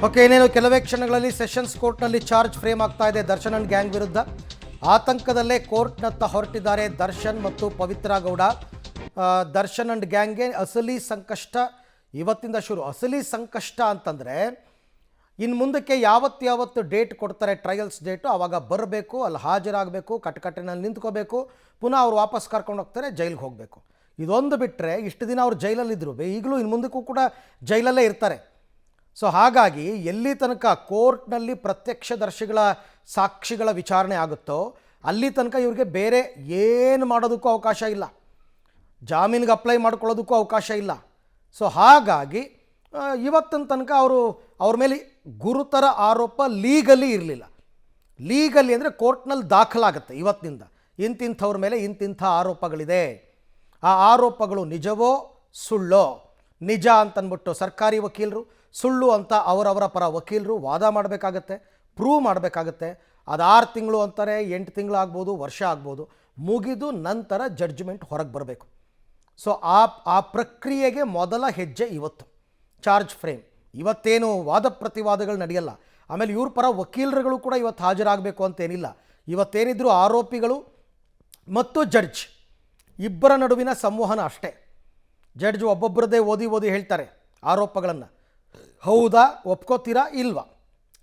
Okay, ಇನ್ನೇನು ಕೆಲವೇ ಕ್ಷಣಗಳಲ್ಲಿ ಸೆಷನ್ಸ್ ಕೋರ್ಟ್ನಲ್ಲಿ ಚಾರ್ಜ್ ಫ್ರೇಮ್ ಆಗ್ತಾ ಇದೆ ದರ್ಶನ್ ಅಂಡ್ ಗ್ಯಾಂಗ್ ವಿರುದ್ಧ. ಆತಂಕದಲ್ಲೇ ಕೋರ್ಟ್ನತ್ತ ಹೊರಟಿದ್ದಾರೆ ದರ್ಶನ್ ಮತ್ತು ಪವಿತ್ರ ಗೌಡ. ದರ್ಶನ್ ಅಂಡ್ ಗ್ಯಾಂಗ್ಗೆ ಅಸಲಿ ಸಂಕಷ್ಟ ಇವತ್ತಿಂದ ಶುರು. ಅಸಲಿ ಸಂಕಷ್ಟ ಅಂತಂದರೆ ಇನ್ನು ಮುಂದಕ್ಕೆ ಯಾವತ್ತು ಡೇಟ್ ಕೊಡ್ತಾರೆ, ಟ್ರಯಲ್ಸ್ ಡೇಟು, ಆವಾಗ ಬರಬೇಕು, ಅಲ್ಲಿ ಹಾಜರಾಗಬೇಕು, ಕಟಕಟೆನಲ್ಲಿ ನಿಂತ್ಕೋಬೇಕು, ಪುನಃ ಅವ್ರು ವಾಪಸ್ ಕರ್ಕೊಂಡು ಹೋಗ್ತಾರೆ, ಜೈಲಿಗೆ ಹೋಗಬೇಕು. ಇದೊಂದು ಬಿಟ್ಟರೆ ಇಷ್ಟು ದಿನ ಅವ್ರು ಜೈಲಲ್ಲಿದ್ದರು, ಈಗಲೂ ಇನ್ನು ಮುಂದಕ್ಕೂ ಕೂಡ ಜೈಲಲ್ಲೇ ಇರ್ತಾರೆ. ಸೊ ಹಾಗಾಗಿ ಎಲ್ಲಿ ತನಕ ಕೋರ್ಟ್ನಲ್ಲಿ ಪ್ರತ್ಯಕ್ಷದರ್ಶಿಗಳ ಸಾಕ್ಷಿಗಳ ವಿಚಾರಣೆ ಆಗುತ್ತೋ ಅಲ್ಲಿ ತನಕ ಇವ್ರಿಗೆ ಬೇರೆ ಏನು ಮಾಡೋದಕ್ಕೂ ಅವಕಾಶ ಇಲ್ಲ, ಜಾಮೀನಿಗೆ ಅಪ್ಲೈ ಮಾಡ್ಕೊಳ್ಳೋದಕ್ಕೂ ಅವಕಾಶ ಇಲ್ಲ. ಸೊ ಹಾಗಾಗಿ ಇವತ್ತಿನ ತನಕ ಅವ್ರ ಮೇಲೆ ಗುರುತರ ಆರೋಪ ಲೀಗಲಿ ಇರಲಿಲ್ಲ. ಲೀಗಲಿ ಅಂದರೆ ಕೋರ್ಟ್ನಲ್ಲಿ ದಾಖಲಾಗುತ್ತೆ ಇವತ್ತಿನಿಂದ ಇಂತಿಂಥವ್ರ ಮೇಲೆ ಇಂತಿಂಥ ಆರೋಪಗಳಿದೆ. ಆ ಆರೋಪಗಳು ನಿಜವೋ ಸುಳ್ಳೋ, ನಿಜ ಅಂತಂದ್ಬಿಟ್ಟು ಸರ್ಕಾರಿ ವಕೀಲರು, ಸುಳ್ಳು ಅಂತ ಅವರವರ ಪರ ವಕೀಲರು ವಾದ ಮಾಡಬೇಕಾಗತ್ತೆ, ಪ್ರೂವ್ ಮಾಡಬೇಕಾಗತ್ತೆ. ಅದು 6 ತಿಂಗಳು ಅಂತಾರೆ, 8 ತಿಂಗಳು ಆಗ್ಬೋದು, ವರ್ಷ ಆಗ್ಬೋದು, ಮುಗಿದು ನಂತರ ಜಡ್ಜ್ಮೆಂಟ್ ಹೊರಗೆ ಬರಬೇಕು. ಸೊ ಆ ಪ್ರಕ್ರಿಯೆಗೆ ಮೊದಲ ಹೆಜ್ಜೆ ಇವತ್ತು ಚಾರ್ಜ್ ಫ್ರೇಮ್. ಇವತ್ತೇನು ವಾದ ಪ್ರತಿವಾದಗಳು ನಡೆಯಲ್ಲ. ಆಮೇಲೆ ಇವ್ರ ಪರ ವಕೀಲರುಗಳು ಕೂಡ ಇವತ್ತು ಹಾಜರಾಗಬೇಕು ಅಂತೇನಿಲ್ಲ. ಇವತ್ತೇನಿದ್ರು ಆರೋಪಿಗಳು ಮತ್ತು ಜಡ್ಜ್ ಇಬ್ಬರ ನಡುವಿನ ಸಂವಹನ ಅಷ್ಟೇ. ಜಡ್ಜ್ ಒಬ್ಬೊಬ್ಬರದೇ ಓದಿ ಹೇಳ್ತಾರೆ ಆರೋಪಗಳನ್ನು. ಹೌದಾ, ಒಪ್ಕೋತೀರಾ, ಇಲ್ವಾ?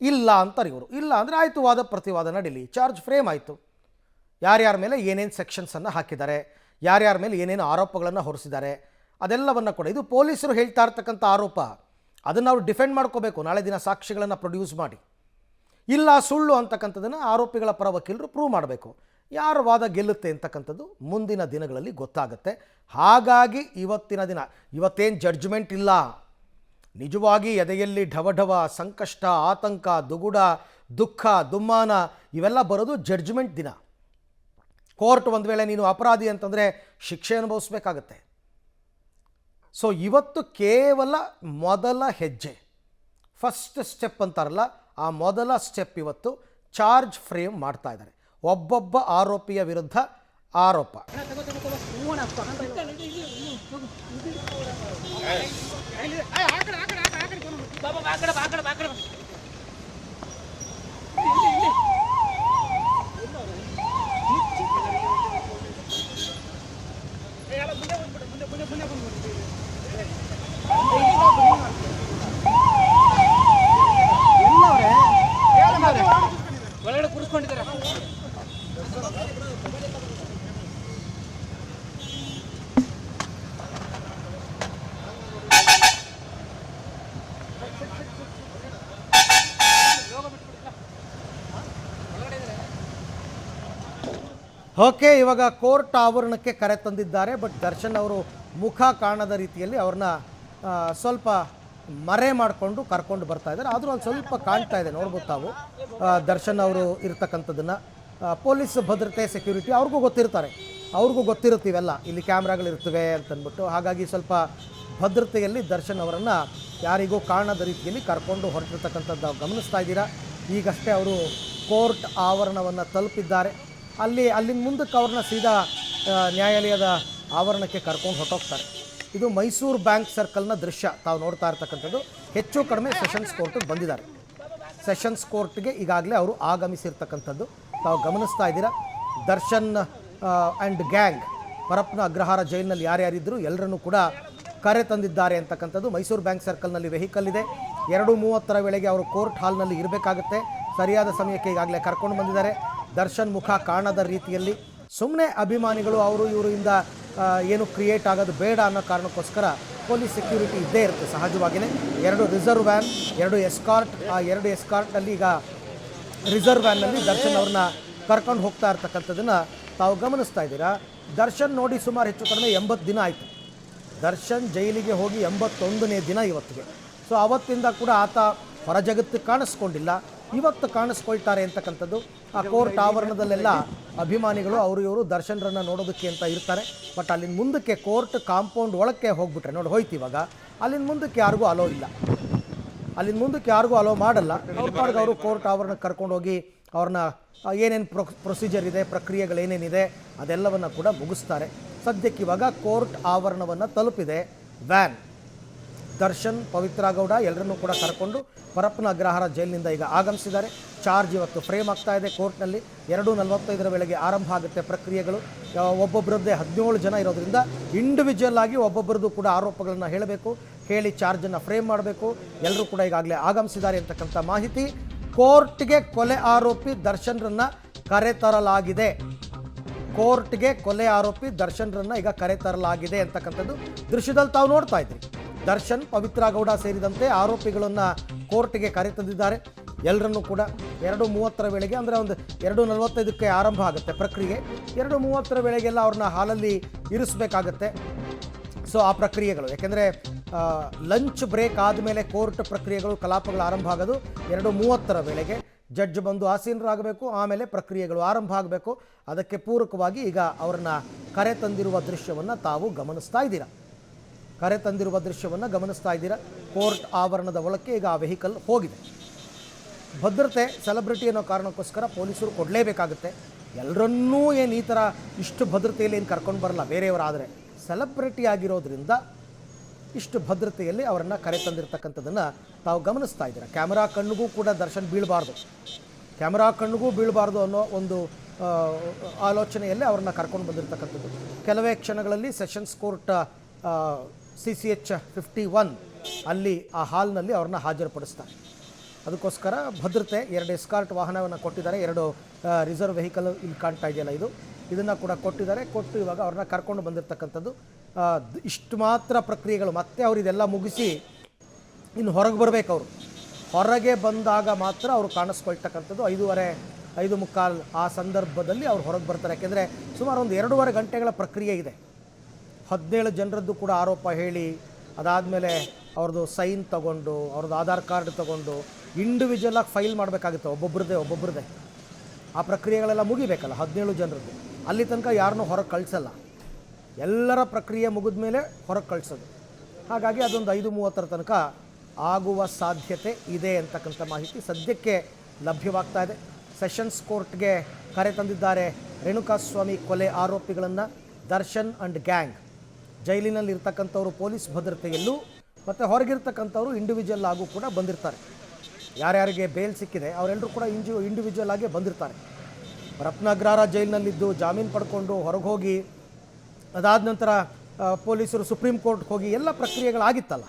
ಇಲ್ಲ ಅಂತಾರೆ ಇವರು. ಇಲ್ಲ ಅಂದರೆ ಆಯಿತು, ವಾದ ಪ್ರತಿವಾದ ನಡೀಲಿ, ಚಾರ್ಜ್ ಫ್ರೇಮ್ ಆಯಿತು. ಯಾರ್ಯಾರ ಮೇಲೆ ಏನೇನು ಸೆಕ್ಷನ್ಸನ್ನು ಹಾಕಿದ್ದಾರೆ, ಯಾರ್ಯಾರ ಮೇಲೆ ಏನೇನು ಆರೋಪಗಳನ್ನು ಹೊರಿಸಿದ್ದಾರೆ ಅದೆಲ್ಲವನ್ನು ಕೂಡ, ಇದು ಪೊಲೀಸರು ಹೇಳ್ತಾ ಇರ್ತಕ್ಕಂಥ ಆರೋಪ, ಅದನ್ನು ಅವ್ರು ಡಿಫೆಂಡ್ ಮಾಡ್ಕೋಬೇಕು ನಾಳೆ ದಿನ ಸಾಕ್ಷಿಗಳನ್ನು ಪ್ರೊಡ್ಯೂಸ್ ಮಾಡಿ. ಇಲ್ಲ ಸುಳ್ಳು ಅಂತಕ್ಕಂಥದ್ದನ್ನು ಆರೋಪಿಗಳ ಪರ ವಕೀಲರು ಪ್ರೂವ್ ಮಾಡಬೇಕು. ಯಾರ ವಾದ ಗೆಲ್ಲುತ್ತೆ ಅಂತಕ್ಕಂಥದ್ದು ಮುಂದಿನ ದಿನಗಳಲ್ಲಿ ಗೊತ್ತಾಗುತ್ತೆ. ಹಾಗಾಗಿ ಇವತ್ತಿನ ದಿನ, ಇವತ್ತೇನು ಜಡ್ಜ್ಮೆಂಟ್ ಇಲ್ಲ, ನಿಜವಾಗಿ ಎದೆಯಲ್ಲಿ ಢವಢವ, ಸಂಕಷ್ಟ, ಆತಂಕ, ದುಗುಡ, ದುಃಖ, ದುಮ್ಮಾನ ಇವೆಲ್ಲ ಬರೋದು ಜಡ್ಜ್ಮೆಂಟ್ ದಿನ. ಕೋರ್ಟ್ ಒಂದು ವೇಳೆ ನೀನು ಅಪರಾಧಿ ಅಂತಂದರೆ ಶಿಕ್ಷೆ ಅನುಭವಿಸ್ಬೇಕಾಗತ್ತೆ. ಸೊ ಇವತ್ತು ಕೇವಲ ಮೊದಲ ಹೆಜ್ಜೆ, ಫಸ್ಟ್ ಸ್ಟೆಪ್ ಅಂತಾರಲ್ಲ, ಆ ಮೊದಲ ಸ್ಟೆಪ್ ಇವತ್ತು ಚಾರ್ಜ್ ಫ್ರೇಮ್ ಮಾಡ್ತಾ ಇದ್ದಾರೆ. ಒಬ್ಬೊಬ್ಬ ಆರೋಪಿಯ ವಿರುದ್ಧ ಆರೋಪ. ಒಳಗಡೆ ಕೂರಿಸ್ಕೊಂಡಿದ್ದಾರೆ. ಓಕೆ, ಇವಾಗ ಕೋರ್ಟ್ ಆವರಣಕ್ಕೆ ಕರೆ ತಂದಿದ್ದಾರೆ. ಬಟ್ ದರ್ಶನ್ ಅವರು ಮುಖ ಕಾಣದ ರೀತಿಯಲ್ಲಿ ಅವ್ರನ್ನ ಸ್ವಲ್ಪ ಮರೆ ಮಾಡಿಕೊಂಡು ಕರ್ಕೊಂಡು ಬರ್ತಾ ಇದ್ದಾರೆ. ಆದರೂ ಒಂದು ಸ್ವಲ್ಪ ಕಾಣ್ತಾ ಇದೆ, ನೋಡ್ಬೋದು ತಾವು ದರ್ಶನ್ ಅವರು ಇರ್ತಕ್ಕಂಥದ್ದನ್ನು. ಪೊಲೀಸ್ ಭದ್ರತೆ, ಸೆಕ್ಯೂರಿಟಿ ಅವ್ರಿಗೂ ಗೊತ್ತಿರುತ್ತೆ ಇವೆಲ್ಲ, ಇಲ್ಲಿ ಕ್ಯಾಮ್ರಾಗಳಿರ್ತವೆ ಅಂತಂದ್ಬಿಟ್ಟು. ಹಾಗಾಗಿ ಸ್ವಲ್ಪ ಭದ್ರತೆಯಲ್ಲಿ ದರ್ಶನ್ ಅವರನ್ನು ಯಾರಿಗೂ ಕಾಣದ ರೀತಿಯಲ್ಲಿ ಕರ್ಕೊಂಡು ಹೊರಟಿರ್ತಕ್ಕಂಥದ್ದು ಗಮನಿಸ್ತಾ ಇದ್ದೀರಾ. ಈಗಷ್ಟೇ ಅವರು ಕೋರ್ಟ್ ಆವರಣವನ್ನು ತಲುಪಿದ್ದಾರೆ. ಅಲ್ಲಿನ ಮುಂದಕ್ಕೆ ಅವ್ರನ್ನ ಸೀದಾ ನ್ಯಾಯಾಲಯದ ಆವರಣಕ್ಕೆ ಕರ್ಕೊಂಡು ಹೊರಟೋಗ್ತಾರೆ. ಇದು ಮೈಸೂರು ಬ್ಯಾಂಕ್ ಸರ್ಕಲ್ನ ದೃಶ್ಯ ತಾವು ನೋಡ್ತಾ ಇರ್ತಕ್ಕಂಥದ್ದು. ಹೆಚ್ಚು ಕಡಿಮೆ ಸೆಷನ್ಸ್ ಕೋರ್ಟಿಗೆ ಬಂದಿದ್ದಾರೆ. ಸೆಷನ್ಸ್ ಕೋರ್ಟ್ಗೆ ಈಗಾಗಲೇ ಅವರು ಆಗಮಿಸಿರ್ತಕ್ಕಂಥದ್ದು ತಾವು ಗಮನಿಸ್ತಾ ಇದ್ದೀರಾ. ದರ್ಶನ್ ಆ್ಯಂಡ್ ಗ್ಯಾಂಗ್ ಪರಪ್ಪನ ಅಗ್ರಹಾರ ಜೈಲಿನಲ್ಲಿ ಯಾರ್ಯಾರಿದ್ದರು ಎಲ್ಲರನ್ನೂ ಕೂಡ ಕರೆ ತಂದಿದ್ದಾರೆ ಅಂತಕ್ಕಂಥದ್ದು. ಮೈಸೂರು ಬ್ಯಾಂಕ್ ಸರ್ಕಲ್ನಲ್ಲಿ ವೆಹಿಕಲ್ ಇದೆ. 2:30 ವೇಳೆಗೆ ಅವರು ಕೋರ್ಟ್ ಹಾಲ್ನಲ್ಲಿ ಇರಬೇಕಾಗುತ್ತೆ. ಸರಿಯಾದ ಸಮಯಕ್ಕೆ ಈಗಾಗಲೇ ಕರ್ಕೊಂಡು ಬಂದಿದ್ದಾರೆ. ದರ್ಶನ್ ಮುಖ ಕಾಣದ ರೀತಿಯಲ್ಲಿ ಸುಮ್ಮನೆ ಅಭಿಮಾನಿಗಳು ಇವರಿಂದ ಏನು ಕ್ರಿಯೇಟ್ ಆಗೋದು ಬೇಡ ಅನ್ನೋ ಕಾರಣಕ್ಕೋಸ್ಕರ ಪೊಲೀಸ್ ಸೆಕ್ಯೂರಿಟಿ ಇದ್ದೇ ಇರುತ್ತೆ ಸಹಜವಾಗಿಯೇ. 2 ರಿಸರ್ವ್ ವ್ಯಾನ್, 2 ಎಸ್ಕಾರ್ಟ್. ಆ 2 ಎಸ್ಕಾರ್ಟ್ನಲ್ಲಿ ಈಗ ರಿಸರ್ವ್ ವ್ಯಾನ್ನಲ್ಲಿ ದರ್ಶನ್ ಅವ್ರನ್ನ ಕರ್ಕೊಂಡು ಹೋಗ್ತಾ ಇರ್ತಕ್ಕಂಥದ್ದನ್ನು ತಾವು ಗಮನಿಸ್ತಾ ಇದ್ದೀರಾ. ದರ್ಶನ್ ನೋಡಿ ಸುಮಾರು ಹೆಚ್ಚು ಕಡಿಮೆ 80 ದಿನ ಆಯಿತು. ದರ್ಶನ್ ಜೈಲಿಗೆ ಹೋಗಿ 81ನೇ ದಿನ ಇವತ್ತಿಗೆ. ಸೊ ಅವತ್ತಿಂದ ಕೂಡ ಆತ ಹೊರ ಜಗತ್ತಿಗೆ ಕಾಣಿಸ್ಕೊಂಡಿಲ್ಲ. ಇವತ್ತು ಕಾಣಿಸ್ಕೊಳ್ತಾರೆ ಅಂತಕ್ಕಂಥದ್ದು. ಆ ಕೋರ್ಟ್ ಆವರಣದಲ್ಲೆಲ್ಲ ಅಭಿಮಾನಿಗಳು ಇವರು ದರ್ಶನ್ರನ್ನು ನೋಡೋದಕ್ಕೆ ಅಂತ ಇರ್ತಾರೆ. ಬಟ್ ಅಲ್ಲಿನ ಮುಂದಕ್ಕೆ ಕೋರ್ಟ್ ಕಾಂಪೌಂಡ್ ಒಳಕ್ಕೆ ಹೋಗ್ಬಿಟ್ರೆ ನೋಡಿ ಹೋಯ್ತು. ಇವಾಗ ಅಲ್ಲಿನ ಮುಂದಕ್ಕೆ ಯಾರಿಗೂ ಅಲೋ ಇಲ್ಲ, ಅಲ್ಲಿನ ಮುಂದಕ್ಕೆ ಯಾರಿಗೂ ಅಲೋ ಮಾಡಲ್ಲ. ಅವ್ರ ಪಾಡ್ಗೆ ಅವರು ಕೋರ್ಟ್ ಆವರಣಕ್ಕೆ ಕರ್ಕೊಂಡೋಗಿ ಅವ್ರನ್ನ ಏನೇನು ಪ್ರೊಸೀಜರ್ ಇದೆ, ಪ್ರಕ್ರಿಯೆಗಳೇನೇನಿದೆ ಅದೆಲ್ಲವನ್ನು ಕೂಡ ಮುಗಿಸ್ತಾರೆ. ಸದ್ಯಕ್ಕೆ ಇವಾಗ ಕೋರ್ಟ್ ಆವರಣವನ್ನು ತಲುಪಿದೆ ವ್ಯಾನ್. ದರ್ಶನ್, ಪವಿತ್ರ ಗೌಡ ಎಲ್ಲರನ್ನೂ ಕೂಡ ಕರ್ಕೊಂಡು ಪರಪ್ಪನ ಅಗ್ರಹಾರ ಜೈಲಿನಿಂದ ಈಗ ಆಗಮಿಸಿದ್ದಾರೆ. ಚಾರ್ಜ್ ಇವತ್ತು ಫ್ರೇಮ್ ಆಗ್ತಾ ಇದೆ ಕೋರ್ಟ್ನಲ್ಲಿ. 2:45 ವೇಳೆಗೆ ಆರಂಭ ಆಗುತ್ತೆ ಪ್ರಕ್ರಿಯೆಗಳು. ಒಬ್ಬೊಬ್ಬರದ್ದೇ 17 ಜನ ಇರೋದ್ರಿಂದ ಇಂಡಿವಿಜುವಲ್ ಆಗಿ ಒಬ್ಬೊಬ್ಬರದ್ದು ಕೂಡ ಆರೋಪಗಳನ್ನು ಹೇಳಬೇಕು, ಹೇಳಿ ಚಾರ್ಜನ್ನು ಫ್ರೇಮ್ ಮಾಡಬೇಕು. ಎಲ್ಲರೂ ಕೂಡ ಈಗಾಗಲೇ ಆಗಮಿಸಿದ್ದಾರೆ ಅಂತಕ್ಕಂಥ ಮಾಹಿತಿ. ಕೋರ್ಟ್ಗೆ ಕೊಲೆ ಆರೋಪಿ ದರ್ಶನ್ರನ್ನು ಕರೆತರಲಾಗಿದೆ. ಕೋರ್ಟ್ಗೆ ಕೊಲೆ ಆರೋಪಿ ದರ್ಶನ್ರನ್ನ ಈಗ ಕರೆತರಲಾಗಿದೆ ಅಂತಕ್ಕಂಥದ್ದು ದೃಶ್ಯದಲ್ಲಿ ತಾವು ನೋಡ್ತಾ ಇದ್ರಿ. ದರ್ಶನ್, ಪವಿತ್ರ ಗೌಡ ಸೇರಿದಂತೆ ಆರೋಪಿಗಳನ್ನು ಕೋರ್ಟ್ಗೆ ಕರೆತಂದಿದ್ದಾರೆ. ಎಲ್ಲರನ್ನೂ ಕೂಡ 2:30 ವೇಳೆಗೆ, ಅಂದರೆ ಒಂದು 2:45ಕ್ಕೆ ಆರಂಭ ಆಗುತ್ತೆ ಪ್ರಕ್ರಿಯೆ. 2:30 ವೇಳೆಗೆಲ್ಲ ಅವ್ರನ್ನ ಹಾಲಲ್ಲಿ ಇರಿಸಬೇಕಾಗತ್ತೆ. ಸೊ ಆ ಪ್ರಕ್ರಿಯೆಗಳು, ಯಾಕೆಂದರೆ ಲಂಚ್ ಬ್ರೇಕ್ ಆದಮೇಲೆ ಕೋರ್ಟ್ ಪ್ರಕ್ರಿಯೆಗಳು, ಕಲಾಪಗಳು ಆರಂಭ ಆಗೋದು 2:30 ವೇಳೆಗೆ. ಜಡ್ಜ್ ಬಂದು ಆಸೀನರಾಗಬೇಕು, ಆಮೇಲೆ ಪ್ರಕ್ರಿಯೆಗಳು ಆರಂಭ ಆಗಬೇಕು. ಅದಕ್ಕೆ ಪೂರಕವಾಗಿ ಈಗ ಅವರನ್ನ ಕರೆತಂದಿರುವ ದೃಶ್ಯವನ್ನು ತಾವು ಗಮನಿಸ್ತಾ ಇದ್ದೀರಾ. ಕೋರ್ಟ್ ಆವರಣದ ಒಳಕ್ಕೆ ಈಗ ಆ ವೆಹಿಕಲ್ ಹೋಗಿದೆ. ಭದ್ರತೆ, ಸೆಲೆಬ್ರಿಟಿ ಅನ್ನೋ ಕಾರಣಕ್ಕೋಸ್ಕರ ಪೊಲೀಸರು ಕೊಡಲೇಬೇಕಾಗುತ್ತೆ. ಎಲ್ಲರನ್ನೂ ಈ ಥರ ಇಷ್ಟು ಭದ್ರತೆಯಲ್ಲಿ ಏನು ಕರ್ಕೊಂಡು ಬರಲ್ಲ ಬೇರೆಯವರಾದರೆ. ಸೆಲೆಬ್ರಿಟಿ ಆಗಿರೋದ್ರಿಂದ ಇಷ್ಟು ಭದ್ರತೆಯಲ್ಲಿ ಅವರನ್ನು ಕರೆತಂದಿರ್ತಕ್ಕಂಥದ್ದನ್ನು ತಾವು ಗಮನಿಸ್ತಾ ಇದ್ದೀರಾ. ಕ್ಯಾಮರಾ ಕಣ್ಣಿಗೂ ಕೂಡ ದರ್ಶನ್ ಬೀಳಬಾರ್ದು ಅನ್ನೋ ಒಂದು ಆಲೋಚನೆಯಲ್ಲಿ ಅವ್ರನ್ನ ಕರ್ಕೊಂಡು ಬಂದಿರತಕ್ಕಂಥದ್ದು. ಕೆಲವೇ ಕ್ಷಣಗಳಲ್ಲಿ ಸೆಷನ್ಸ್ ಕೋರ್ಟ್ CCH 51 ಅಲ್ಲಿ ಆ ಹಾಲ್ನಲ್ಲಿ ಅವ್ರನ್ನ ಹಾಜರುಪಡಿಸ್ತಾರೆ. ಅದಕ್ಕೋಸ್ಕರ ಭದ್ರತೆ 2 ಎಸ್ಕಾರ್ಟ್ ವಾಹನವನ್ನು ಕೊಟ್ಟಿದ್ದಾರೆ. 2 ರಿಸರ್ವ್ ವೆಹಿಕಲ್ ಇಲ್ಲಿ ಕಾಣ್ತಾ ಇದೆಯಲ್ಲ, ಇದನ್ನು ಕೂಡ ಕೊಟ್ಟಿದ್ದಾರೆ. ಕೊಟ್ಟು ಇವಾಗ ಅವ್ರನ್ನ ಕರ್ಕೊಂಡು ಬಂದಿರತಕ್ಕಂಥದ್ದು. ಇಷ್ಟು ಮಾತ್ರ ಪ್ರಕ್ರಿಯೆಗಳು. ಮತ್ತೆ ಅವರು ಇದೆಲ್ಲ ಮುಗಿಸಿ ಇನ್ನು ಹೊರಗೆ ಬರಬೇಕು. ಅವರು ಹೊರಗೆ ಬಂದಾಗ ಮಾತ್ರ ಅವರು ಕಾಣಿಸ್ಕೊಳ್ತಕ್ಕಂಥದ್ದು. 5:45 ಆ ಸಂದರ್ಭದಲ್ಲಿ ಅವ್ರು ಹೊರಗೆ ಬರ್ತಾರೆ. ಯಾಕೆಂದರೆ ಸುಮಾರು ಒಂದು 2.5 ಗಂಟೆಗಳ ಪ್ರಕ್ರಿಯೆ ಇದೆ. 17 ಜನರದ್ದು ಕೂಡ ಆರೋಪ ಹೇಳಿ, ಅದಾದಮೇಲೆ ಅವ್ರದ್ದು ಸೈನ್ ತಗೊಂಡು, ಅವ್ರದ್ದು ಆಧಾರ್ ಕಾರ್ಡ್ ತಗೊಂಡು ಇಂಡಿವಿಜುವಲ್ ಆಗಿ ಫೈಲ್ ಮಾಡಬೇಕಾಗುತ್ತೆ ಒಬ್ಬೊಬ್ಬರದೇ. ಆ ಪ್ರಕ್ರಿಯೆಗಳೆಲ್ಲ ಮುಗಿಬೇಕಲ್ಲ 17 ಜನರದ್ದು. ಅಲ್ಲಿ ತನಕ ಯಾರನ್ನೂ ಹೊರಗೆ ಕಳಿಸಲ್ಲ. ಎಲ್ಲರ ಪ್ರಕ್ರಿಯೆ ಮುಗಿದ ಮೇಲೆ ಹೊರಗೆ ಕಳಿಸೋದು. ಹಾಗಾಗಿ ಅದೊಂದು 5:30 ತನಕ ಆಗುವ ಸಾಧ್ಯತೆ ಇದೆ ಅಂತಕ್ಕಂಥ ಮಾಹಿತಿ ಸದ್ಯಕ್ಕೆ ಲಭ್ಯವಾಗ್ತಾ ಇದೆ. ಸೆಷನ್ಸ್ ಕೋರ್ಟ್ಗೆ ಕರೆ ತಂದಿದ್ದಾರೆ ರೇಣುಕಾಸ್ವಾಮಿ ಕೊಲೆ ಆರೋಪಿಗಳನ್ನು. ದರ್ಶನ್ ಅಂಡ್ ಗ್ಯಾಂಗ್ ಜೈಲಿನಲ್ಲಿ ಇರ್ತಕ್ಕಂಥವ್ರು ಪೊಲೀಸ್ ಭದ್ರತೆಯಲ್ಲೂ, ಮತ್ತು ಹೊರಗಿರ್ತಕ್ಕಂಥವ್ರು ಇಂಡಿವಿಜುವಲ್ ಆಗೂ ಕೂಡ ಬಂದಿರ್ತಾರೆ. ಯಾರ್ಯಾರಿಗೆ ಬೇಲ್ ಸಿಕ್ಕಿದೆ ಅವರೆಲ್ಲರೂ ಕೂಡ ಇಂಡಿವಿಜುವಲ್ ಆಗಿ ಬಂದಿರ್ತಾರೆ. ರತ್ನಾಗ್ರಹಾರ ಜೈಲಿನಲ್ಲಿದ್ದು ಜಾಮೀನು ಪಡ್ಕೊಂಡು ಹೊರಗೆ ಹೋಗಿ, ಅದಾದ ನಂತರ ಪೊಲೀಸರು ಸುಪ್ರೀಂ ಕೋರ್ಟ್ಗೆ ಹೋಗಿ ಎಲ್ಲ ಪ್ರಕ್ರಿಯೆಗಳಾಗಿತ್ತಲ್ಲ.